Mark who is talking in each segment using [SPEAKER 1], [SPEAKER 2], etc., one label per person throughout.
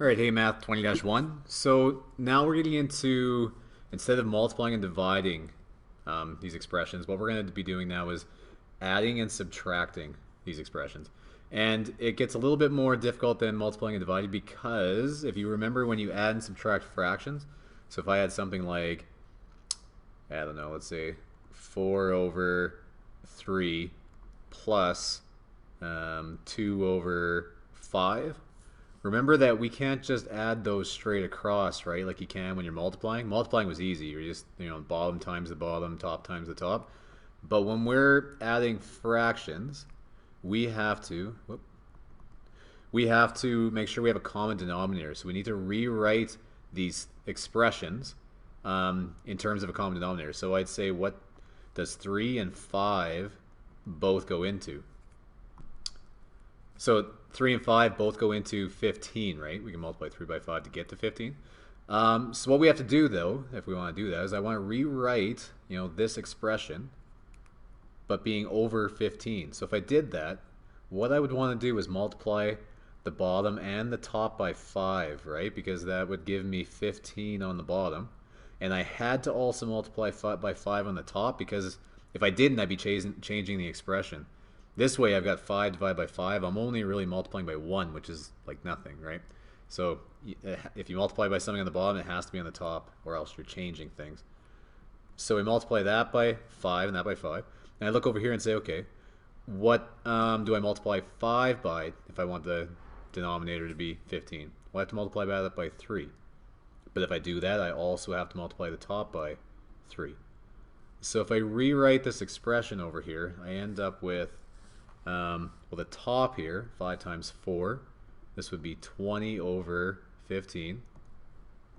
[SPEAKER 1] All right, hey math 20-1. So now we're getting into, instead of multiplying and dividing these expressions, what we're going to be doing now is adding and subtracting these expressions. And it gets a little bit more difficult than multiplying and dividing because if you remember when you add and subtract fractions, so if I had something like, I don't know, let's say 4 over 3 plus 2 over 5. Remember that we can't just add those straight across, right? Like you can when you're multiplying. Multiplying was easy. You're just, bottom times the bottom, top times the top. But when we're adding fractions, we have to, make sure we have a common denominator. So we need to rewrite these expressions in terms of a common denominator. So I'd say, what does 3 and 5 both go into? So 3 and 5 both go into 15, right? We can multiply 3 by 5 to get to 15. So what we have to do, though, if we want to do that, is I want to rewrite, this expression, but being over 15. So if I did that, what I would want to do is multiply the bottom and the top by 5, right? Because that would give me 15 on the bottom. And I had to also multiply by 5 on the top because if I didn't, I'd be changing the expression. This way I've got 5 divided by 5. I'm only really multiplying by 1, which is like nothing, right? So if you multiply by something on the bottom, it has to be on the top, or else you're changing things. So we multiply that by 5 and that by 5. And I look over here and say, okay, what do I multiply 5 by if I want the denominator to be 15? Well, I have to multiply by that by 3. But if I do that, I also have to multiply the top by 3. So if I rewrite this expression over here, I end up with, well, the top here, 5 times 4, this would be 20 over 15,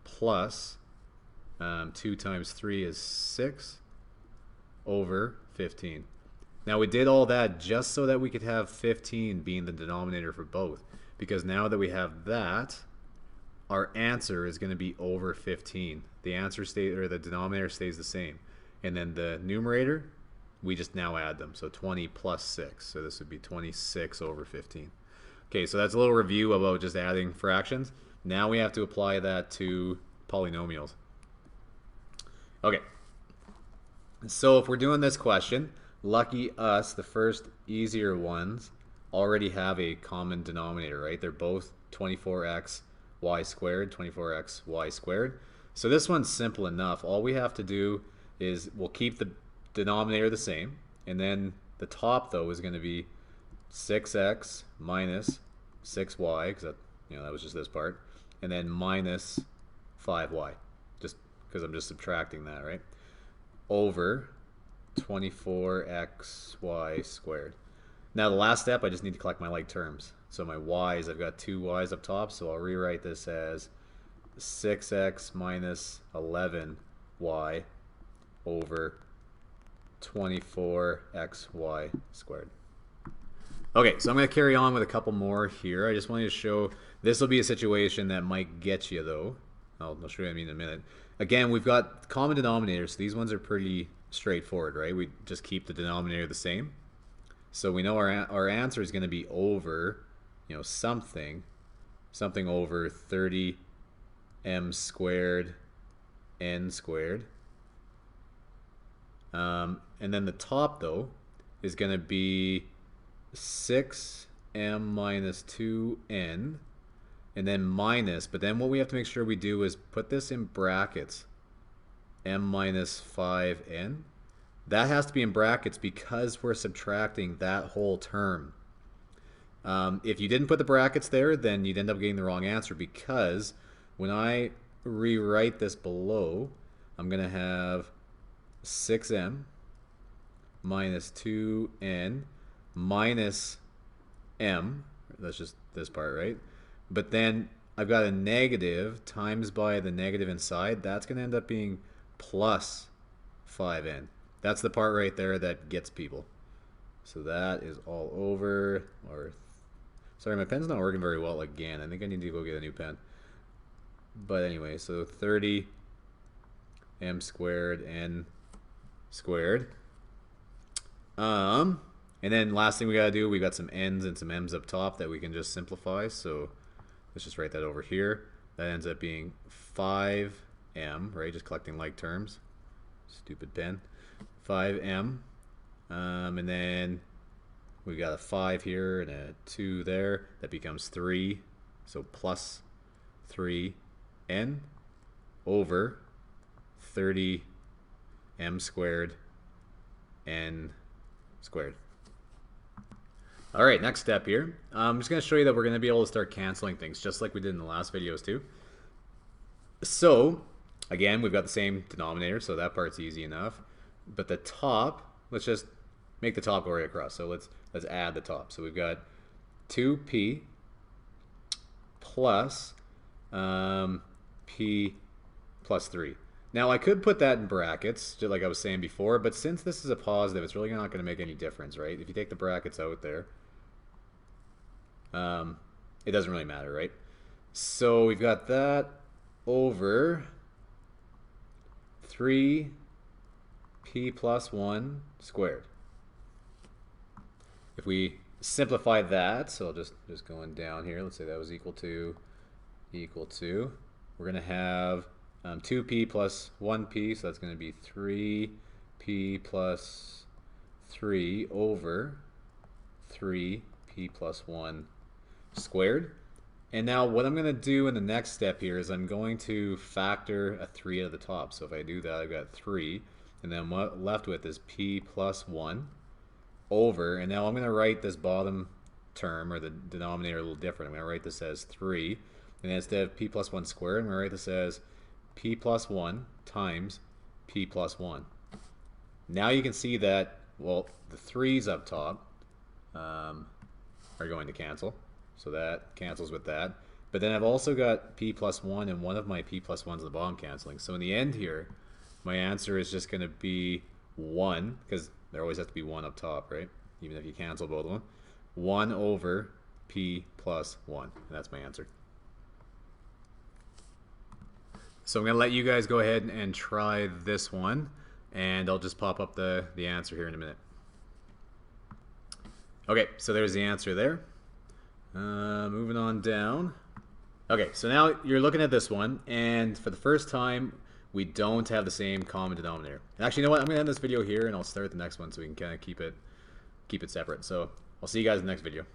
[SPEAKER 1] plus 2 times 3 is 6 over 15. Now we did all that just so that we could have 15 being the denominator for both, because now that we have that, our answer is going to be over 15. The answer stays, or the denominator stays the same, and then the numerator, we just now add them. So 20 plus 6. So this would be 26 over 15. Okay, so that's a little review about just adding fractions. Now we have to apply that to polynomials. Okay, so if we're doing this question, lucky us, the first easier ones already have a common denominator, right? They're both 24x y squared, 24x y squared. So this one's simple enough. All we have to do is we'll keep the denominator the same, and then the top though is going to be 6x minus 6y, because that was just this part, and then minus 5y, just because I'm just subtracting that, right, over 24xy squared. Now the last step, I just need to collect my like terms. So my y's, I've got 2 y's up top, so I'll rewrite this as 6x minus 11y over 24xy squared. Okay, so I'm going to carry on with a couple more here. I just wanted to show, this will be a situation that might get you though. I'll show you what I mean in a minute. Again, we've got common denominators, so these ones are pretty straightforward, right? We just keep the denominator the same. So we know our answer is going to be over, something over 30m squared n squared. And then the top though is going to be 6m minus 2n, and then minus, but then what we have to make sure we do is put this in brackets, m minus 5n. That has to be in brackets because we're subtracting that whole term. If you didn't put the brackets there, then you'd end up getting the wrong answer, because when I rewrite this below, I'm going to have 6m minus 2n minus m, that's just this part, right? But then I've got a negative times by the negative inside, that's going to end up being plus 5n. That's the part right there that gets people. So that is all over, or sorry, my pen's not working very well again. I think I need to go get a new pen. But anyway, so 30m squared n squared. And then last thing we gotta do, we got some n's and some m's up top that we can just simplify. So let's just write that over here. That ends up being 5m, right? Just collecting like terms. Stupid pen. 5m. And then we got a 5 here and a 2 there. That becomes 3. So plus 3n over 30m squared n squared. All right, next step here. I'm just going to show you that we're going to be able to start canceling things just like we did in the last videos too. So again, we've got the same denominator, so that part's easy enough. But the top, let's just make the top go right across. So let's add the top. So we've got 2p plus p plus 3. Now I could put that in brackets, just like I was saying before, but since this is a positive, it's really not going to make any difference, right? If you take the brackets out there, it doesn't really matter, right? So we've got that over 3p plus 1 squared. If we simplify that, so I'll just going down here, let's say that was equal to, we're going to have 2p plus 1p, so that's going to be 3p plus 3 over 3p plus 1 squared. And now what I'm going to do in the next step here is I'm going to factor a 3 at the top. So if I do that, I've got 3, and then what I'm left with is p plus 1 over, and now I'm going to write this bottom term, or the denominator, a little different. I'm going to write this as 3, and then instead of p plus 1 squared, I'm going to write this as p plus 1 times p plus 1. Now you can see that, well, the 3's up top are going to cancel. So that cancels with that. But then I've also got p plus 1 and one of my p plus 1's at the bottom canceling. So in the end here, my answer is just going to be 1, because there always has to be 1 up top, right? Even if you cancel both of them. 1 over p plus 1. And that's my answer. So I'm going to let you guys go ahead and try this one, and I'll just pop up the answer here in a minute. Okay, so there's the answer there. Moving on down. Okay, so now you're looking at this one, and for the first time, we don't have the same common denominator. Actually, you know what? I'm going to end this video here, and I'll start the next one so we can kind of keep it separate. So I'll see you guys in the next video.